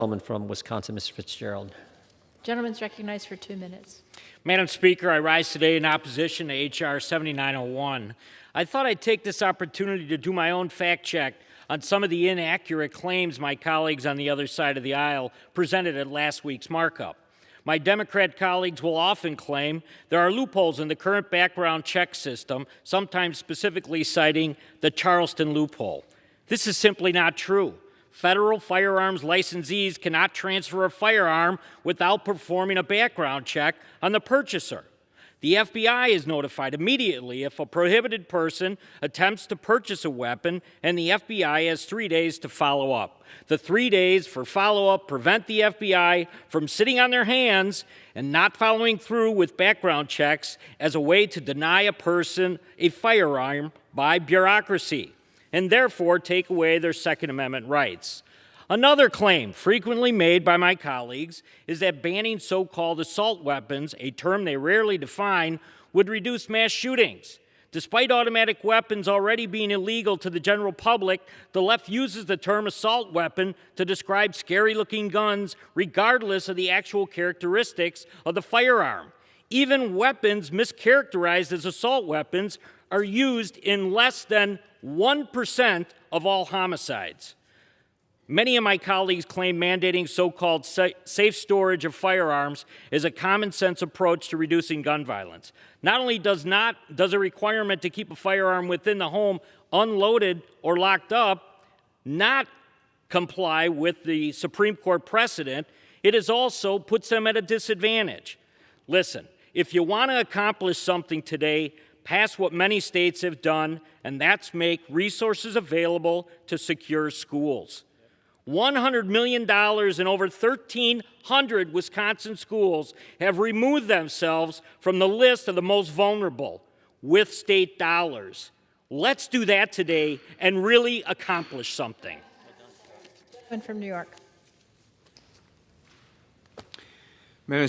Gentleman from Wisconsin, Mr. Fitzgerald. Gentleman's recognized for 2 minutes. Madam Speaker, I rise today in opposition to H.R. 7901. I thought I'd take this opportunity to do my own fact check on some of the inaccurate claims my colleagues on the other side of the aisle presented at last week's markup. My Democrat colleagues will often claim there are loopholes in the current background check system, sometimes specifically citing the Charleston loophole. This is simply not true. Federal firearms licensees cannot transfer a firearm without performing a background check on the purchaser. The FBI is notified immediately if a prohibited person attempts to purchase a weapon, and the FBI has 3 days to follow up. The 3 days for follow-up prevent the FBI from sitting on their hands and not following through with background checks as a way to deny a person a firearm by bureaucracy, and therefore take away their Second Amendment rights. Another claim frequently made by my colleagues is that banning so-called assault weapons, a term they rarely define, would reduce mass shootings. Despite automatic weapons already being illegal to the general public, the left uses the term assault weapon to describe scary-looking guns regardless of the actual characteristics of the firearm. Even weapons mischaracterized as assault weapons are used in less than 1% of all homicides. Many of my colleagues claim mandating so-called safe storage of firearms is a common-sense approach to reducing gun violence. Not only does a requirement to keep a firearm within the home unloaded or locked up not comply with the Supreme Court precedent, it is also puts them at a disadvantage. Listen, if you want to accomplish something today, pass what many states have done, and that's make resources available to secure schools. $100 million in over 1,300 Wisconsin schools have removed themselves from the list of the most vulnerable with state dollars. Let's do that today and really accomplish something. From New York. Madam